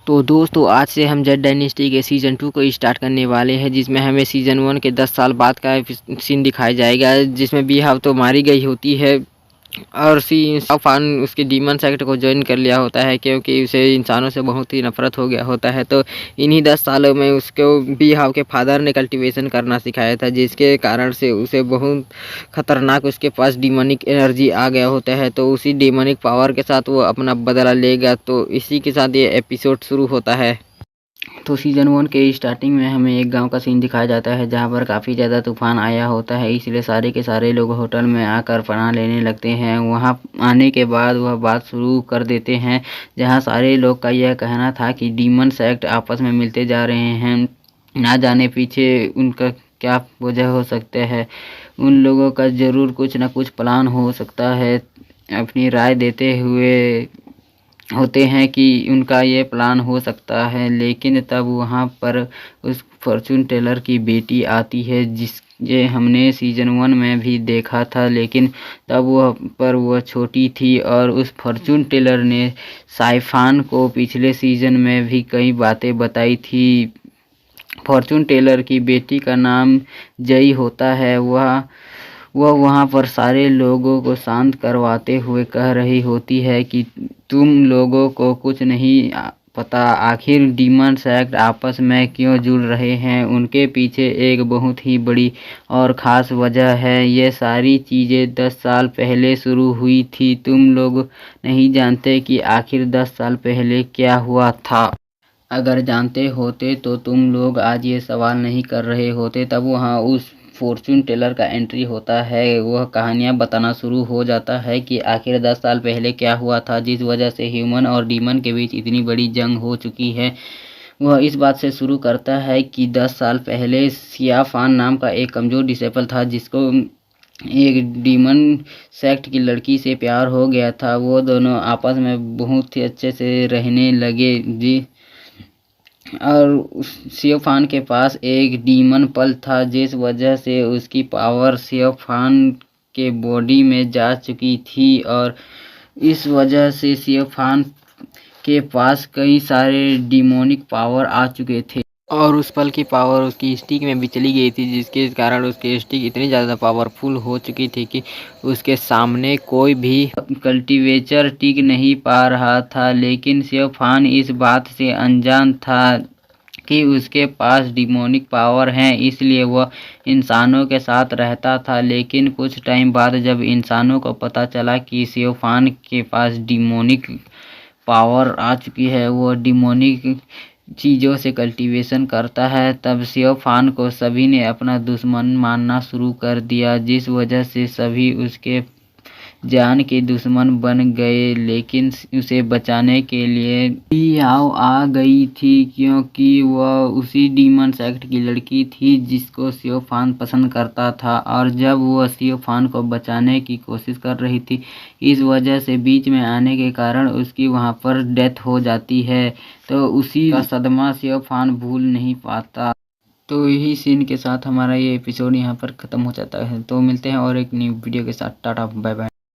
तो दोस्तों आज से हम जेड डायनेस्टी के सीज़न 2 को स्टार्ट करने वाले हैं, जिसमें हमें सीज़न 1 के 10 साल बाद का सीन दिखाया जाएगा, जिसमें बीहाव तो मारी गई होती है और साफान उसके डीमन सेक्ट को ज्वाइन कर लिया होता है, क्योंकि उसे इंसानों से बहुत ही नफरत हो गया होता है। तो इन्हीं 10 सालों में उसको बीहाव के फादर ने कल्टीवेशन करना सिखाया था, जिसके कारण से उसे बहुत खतरनाक उसके पास डीमनिक एनर्जी आ गया होता है। तो उसी डीमनिक पावर के साथ वो अपना बदला लेगा। तो इसी के साथ ये एपिसोड शुरू होता है। तो सीज़न 1 के स्टार्टिंग में हमें एक गांव का सीन दिखाया जाता है, जहां पर काफ़ी ज़्यादा तूफान आया होता है, इसलिए सारे के सारे लोग होटल में आकर पनाह लेने लगते हैं। वहां आने के बाद वह बात शुरू कर देते हैं, जहां सारे लोग का यह कहना था कि डीमन सेक्ट आपस में मिलते जा रहे हैं, ना जाने पीछे उनका क्या वजह हो सकता है। उन लोगों का ज़रूर कुछ ना कुछ प्लान हो सकता है। अपनी राय देते हुए होते हैं कि उनका ये प्लान हो सकता है, लेकिन तब वहाँ पर उस फॉर्चून टेलर की बेटी आती है, ये हमने सीज़न 1 में भी देखा था, लेकिन तब वह छोटी थी। और उस फॉर्चून टेलर ने साइफान को पिछले सीज़न में भी कई बातें बताई थी। फॉर्चून टेलर की बेटी का नाम जई होता है। वह वहाँ पर सारे लोगों को शांत करवाते हुए कह रही होती है कि तुम लोगों को कुछ नहीं पता, आखिर डीमन सेक्ट आपस में क्यों जुड़ रहे हैं। उनके पीछे एक बहुत ही बड़ी और ख़ास वजह है। ये सारी चीज़ें 10 साल पहले शुरू हुई थी। तुम लोग नहीं जानते कि आखिर 10 साल पहले क्या हुआ था। अगर जानते होते तो तुम लोग आज ये सवाल नहीं कर रहे होते। तब वहाँ उस फॉर्चून टेलर का एंट्री होता है। वह कहानियाँ बताना शुरू हो जाता है कि आखिर 10 साल पहले क्या हुआ था, जिस वजह से ह्यूमन और डीमन के बीच इतनी बड़ी जंग हो चुकी है। वह इस बात से शुरू करता है कि 10 साल पहले सियाफान नाम का एक कमज़ोर डिसेबल था, जिसको एक डीमन सेक्ट की लड़की से प्यार हो गया था। वो दोनों आपस में बहुत ही अच्छे से रहने लगे जी। और सियोफान के पास एक डीमन पल था, जिस वजह से उसकी पावर सियोफान के बॉडी में जा चुकी थी, और इस वजह से सियोफान के पास कई सारे डिमोनिक पावर आ चुके थे। और उस पल की पावर उसकी स्टिक में भी चली गई थी, जिसके कारण उसकी स्टिक इतनी ज़्यादा पावरफुल हो चुकी थी कि उसके सामने कोई भी कल्टीवेटर टिक नहीं पा रहा था। लेकिन सियोफान इस बात से अनजान था कि उसके पास डिमोनिक पावर हैं, इसलिए वह इंसानों के साथ रहता था। लेकिन कुछ टाइम बाद जब इंसानों को पता चला कि सियोफान के पास डिमोनिक पावर आ चुकी है, वो डिमोनिक चीज़ों से कल्टीवेशन करता है, तब सियोफान को सभी ने अपना दुश्मन मानना शुरू कर दिया, जिस वजह से सभी उसके जान के दुश्मन बन गए। लेकिन उसे बचाने के लिए बीहाव आ गई थी, क्योंकि वह उसी डीमन सेक्ट की लड़की थी जिसको सियोफान पसंद करता था। और जब वह सियोफान को बचाने की कोशिश कर रही थी, इस वजह से बीच में आने के कारण उसकी वहाँ पर डेथ हो जाती है। तो उसी का सदमा सियोफान भूल नहीं पाता। तो यही सीन के साथ हमारा ये एपिसोड यहाँ पर ख़त्म हो जाता है। तो मिलते हैं और एक न्यू वीडियो के साथ। Tata bye bye.